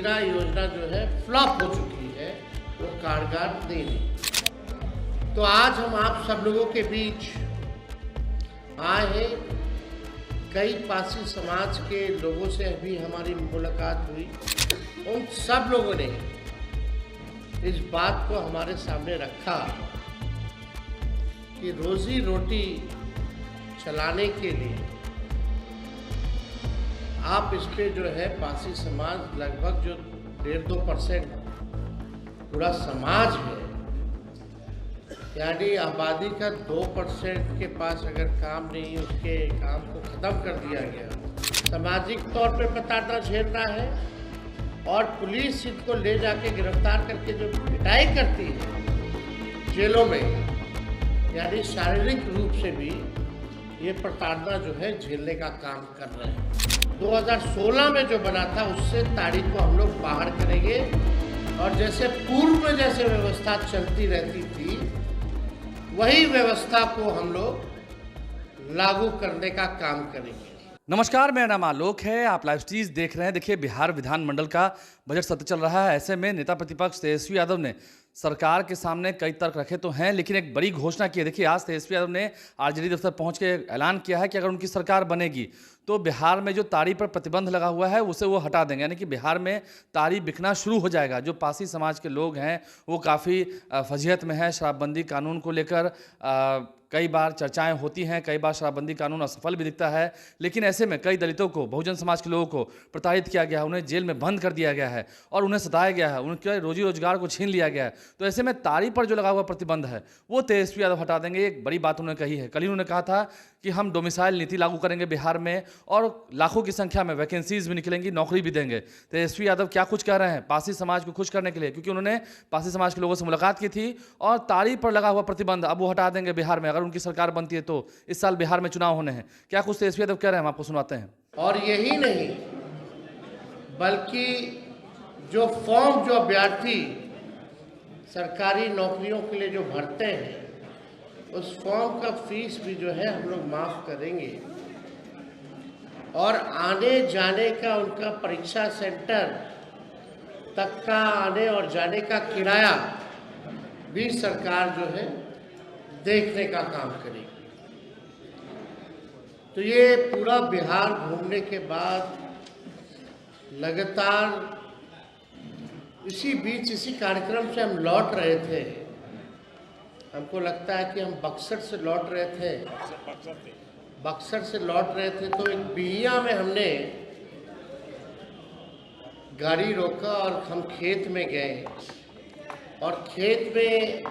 नीरा योजना जो है फ्लॉप हो चुकी है, वो कारगर नहीं रही। तो आज हम आप सब लोगों के बीच आए हैं। कई पासी समाज के लोगों से अभी हमारी मुलाकात हुई। उन सब लोगों ने इस बात को हमारे सामने रखा कि रोजी रोटी चलाने के लिए आप इस पे जो है पासी समाज लगभग जो 1.5-2% पूरा समाज है, यानी आबादी का 2% के पास अगर काम नहीं, उसके काम को ख़त्म कर दिया गया। सामाजिक तौर पे प्रताड़ना झेल रहा है और पुलिस इनको ले जाके गिरफ्तार करके जो पिटाई करती है जेलों में, यानी शारीरिक रूप से भी ये प्रताड़ना जो है झेलने का काम कर रहे हैं। 2016 में जो बना था उससे तारीख को हम लोग बाहर करेंगे और जैसे पूर्व में जैसे व्यवस्था चलती रहती थी वही व्यवस्था को हम लोग लागू करने का काम करेंगे। नमस्कार, मेरा नाम आलोक है। आप लाइव स्ट्रीज देख रहे हैं। देखिए, बिहार विधानमंडल का बजट सत्र चल रहा है। ऐसे में नेता प्रतिपक्ष तेजस्वी यादव ने सरकार के सामने कई तर्क रखे तो हैं, लेकिन एक बड़ी घोषणा की है। देखिए, आज तेजस्वी यादव ने आरजेडी दफ्तर पहुंच के ऐलान किया है कि अगर उनकी सरकार बनेगी तो बिहार में जो ताड़ी पर प्रतिबंध लगा हुआ है उसे वो हटा देंगे, यानी कि बिहार में ताड़ी बिकना शुरू हो जाएगा। जो पासी समाज के लोग हैं वो काफ़ी फजीहत में है। शराबबंदी कानून को लेकर कई बार चर्चाएं होती हैं, कई बार शराबबंदी कानून असफल भी दिखता है, लेकिन ऐसे में कई दलितों को, बहुजन समाज के लोगों को प्रताड़ित किया गया है, उन्हें जेल में बंद कर दिया गया है और उन्हें सताया गया है, उनके रोजी रोजगार को छीन लिया गया है। तो ऐसे में ताड़ी पर जो लगा हुआ प्रतिबंध है वो तेजस्वी यादव हटा देंगे। एक बड़ी बात उन्होंने कही है। कल ही उन्होंने कहा था कि हम डोमिसाइल नीति लागू करेंगे बिहार में और लाखों की संख्या में वैकेंसीज भी निकलेंगी, नौकरी भी देंगे। तेजस्वी यादव क्या कुछ कह रहे हैं पासी समाज को खुश करने के लिए, क्योंकि उन्होंने पासी समाज के लोगों से मुलाकात की थी और ताड़ी पर लगा हुआ प्रतिबंध अब वो हटा देंगे बिहार में अगर उनकी सरकार बनती है। तो इस साल बिहार में चुनाव होने हैं। क्या कुछ तेजस्वी यादव कह रहे हैं, हम आपको सुनाते हैं। और यही नहीं बल्कि जो फॉर्म जो अभ्यर्थी सरकारी नौकरियों के लिए जो भरते हैं उस फॉर्म का फीस भी जो है हम लोग माफ करेंगे और आने जाने का उनका परीक्षा सेंटर तक का आने और जाने का किराया भी सरकार जो है देखने का काम करेगी। तो ये पूरा बिहार घूमने के बाद लगातार इसी बीच इसी कार्यक्रम से हम लौट रहे थे। हमको लगता है कि हम बक्सर से लौट रहे थे, तो एक बिहिया में हमने गाड़ी रोका और हम खेत में गए और खेत में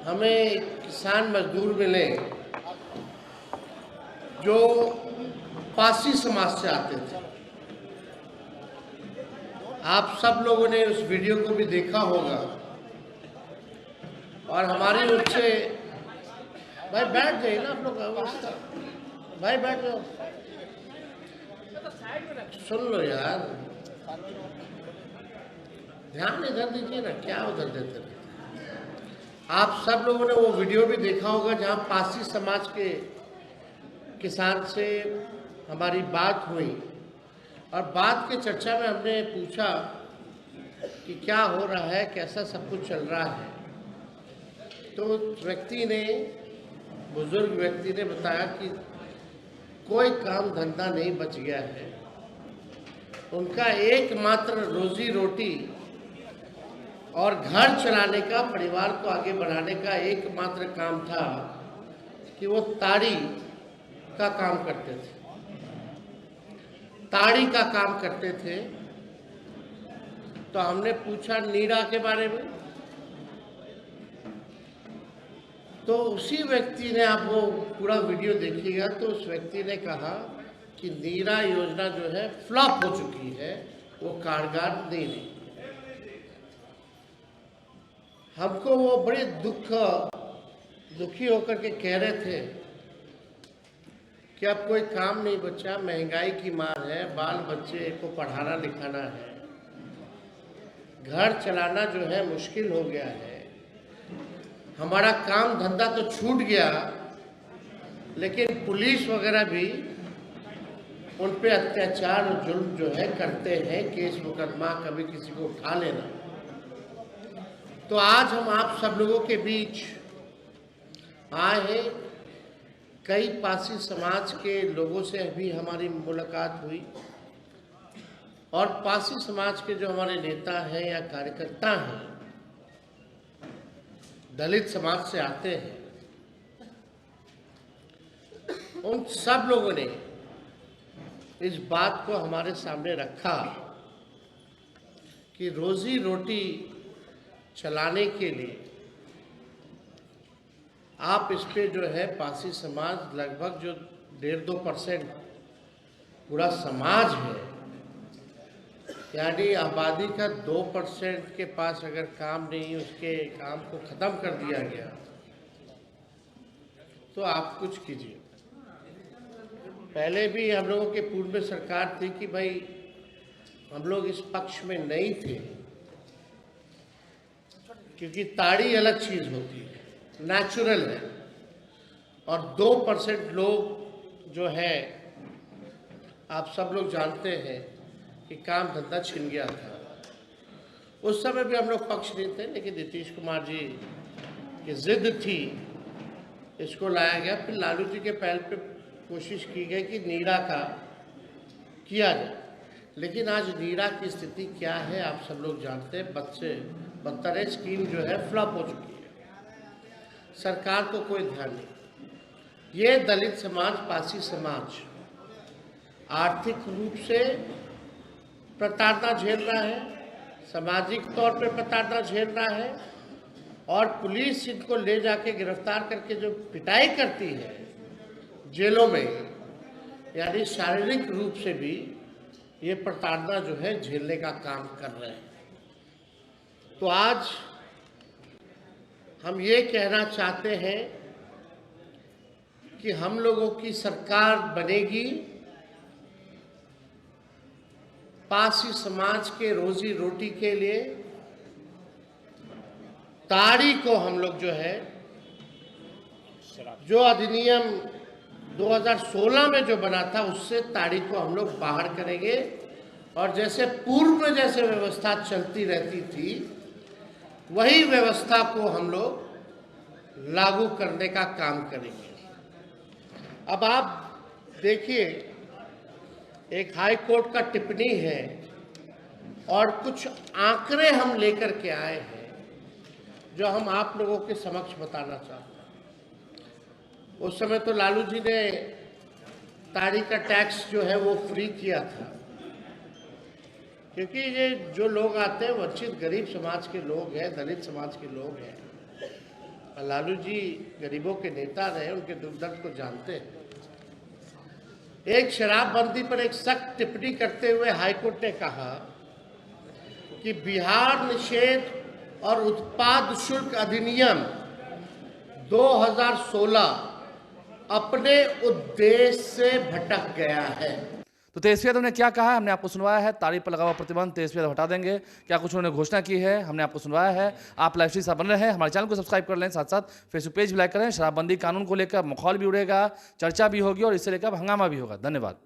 हमें किसान मजदूर मिले जो पासी समाज से आते थे। आप सब लोगों ने उस वीडियो को भी देखा होगा और हमारी उनसे, भाई बैठ जाइए ना आप लोग, भाई बैठ जाओ, सुन लो यार, ध्यान इधर दीजिए ना, क्या उधर देते रहे। आप सब लोगों ने वो वीडियो भी देखा होगा जहाँ पासी समाज के किसान से हमारी बात हुई और बात के चर्चा में हमने पूछा कि क्या हो रहा है, कैसा सब कुछ चल रहा है। तो व्यक्ति ने, बुजुर्ग व्यक्ति ने बताया कि कोई काम धंधा नहीं बच गया है। उनका एकमात्र रोजी रोटी और घर चलाने का, परिवार को आगे बढ़ाने का एकमात्र काम था कि वो ताड़ी का काम करते थे, ताड़ी का काम करते थे। तो हमने पूछा नीरा के बारे में, तो उसी व्यक्ति ने, आप वो पूरा वीडियो देखिएगा, तो उस व्यक्ति ने कहा कि नीरा योजना जो है फ्लॉप हो चुकी है, वो कारगर नहीं रही। हमको वो बड़े दुखी होकर के कह रहे थे कि अब कोई काम नहीं बचा, महंगाई की मार है, बाल बच्चे को पढ़ाना लिखाना है, घर चलाना जो है मुश्किल हो गया है, हमारा काम धंधा तो छूट गया, लेकिन पुलिस वगैरह भी उन पे अत्याचार और जुल्म जो है करते हैं, केस मुकदमा कभी किसी को उठा लेना। तो आज हम आप सब लोगों के बीच आए हैं। कई पासी समाज के लोगों से भी हमारी मुलाकात हुई और पासी समाज के जो हमारे नेता हैं या कार्यकर्ता हैं, दलित समाज से आते हैं, उन सब लोगों ने इस बात को हमारे सामने रखा कि रोजी रोटी चलाने के लिए आप इस पे जो है पासी समाज लगभग जो 1.5-2% पूरा समाज है, यानी आबादी का 2% के पास अगर काम नहीं, उसके काम को ख़त्म कर दिया गया, तो आप कुछ कीजिए। पहले भी हम लोगों के पूर्व में सरकार थी कि भाई हम लोग इस पक्ष में नहीं थे, क्योंकि ताड़ी अलग चीज़ होती है, नेचुरल है, और 2% लोग जो है आप सब लोग जानते हैं कि काम धंधा छिन गया था। उस समय भी हम लोग पक्ष नहीं थे, लेकिन नीतीश कुमार जी की जिद थी, इसको लाया गया। फिर लालू जी के पहल पे कोशिश की गई कि नीरा का किया जाए, लेकिन आज नीरा की स्थिति क्या है आप सब लोग जानते हैं। बदतर स्कीम जो है फ्लॉप हो चुकी है, सरकार को कोई ध्यान नहीं। ये दलित समाज, पासी समाज आर्थिक रूप से प्रताड़ना झेल रहा है, सामाजिक तौर पे प्रताड़ना झेल रहा है, और पुलिस इनको ले जाके गिरफ्तार करके जो पिटाई करती है जेलों में, यानी शारीरिक रूप से भी ये प्रताड़ना जो है झेलने का काम कर रहे हैं। तो आज हम ये कहना चाहते हैं कि हम लोगों की सरकार बनेगी, पासी समाज के रोजी रोटी के लिए ताड़ी को हम लोग जो है, जो अधिनियम 2016 में जो बना था, उससे ताड़ी को हम लोग बाहर करेंगे, और जैसे पूर्व में जैसे व्यवस्था चलती रहती थी, वही व्यवस्था को हम लोग लागू करने का काम करेंगे। अब आप देखिए, एक हाई कोर्ट का टिप्पणी है और कुछ आंकड़े हम लेकर के आए हैं जो हम आप लोगों के समक्ष बताना चाहते हैं। उस समय तो लालू जी ने ताड़ी का टैक्स जो है वो फ्री किया था, क्योंकि ये जो लोग आते हैं वंचित गरीब समाज के लोग हैं, दलित समाज के लोग हैं, और लालू जी गरीबों के नेता रहे, उनके दुख दर्द को जानते हैं। एक शराबबंदी पर एक सख्त टिप्पणी करते हुए हाईकोर्ट ने कहा कि बिहार निषेध और उत्पाद शुल्क अधिनियम 2016 अपने उद्देश्य से भटक गया है। तो तेजस्वी यादव ने क्या कहा है हमने आपको सुनवाया है। ताड़ी पर लगा हुआ प्रतिबंध तेजस्वी यादव हटा देंगे, क्या कुछ उन्होंने घोषणा की है हमने आपको सुनवाया है। आप लाइव स्ट्रीम बन रहे हैं, हमारे चैनल को सब्सक्राइब कर लें, साथ साथ फेसबुक पेज भी लाइक करें। शराबबंदी कानून को लेकर मखौल भी उड़ेगा, चर्चा भी होगी और इससे लेकर हंगामा भी होगा। धन्यवाद।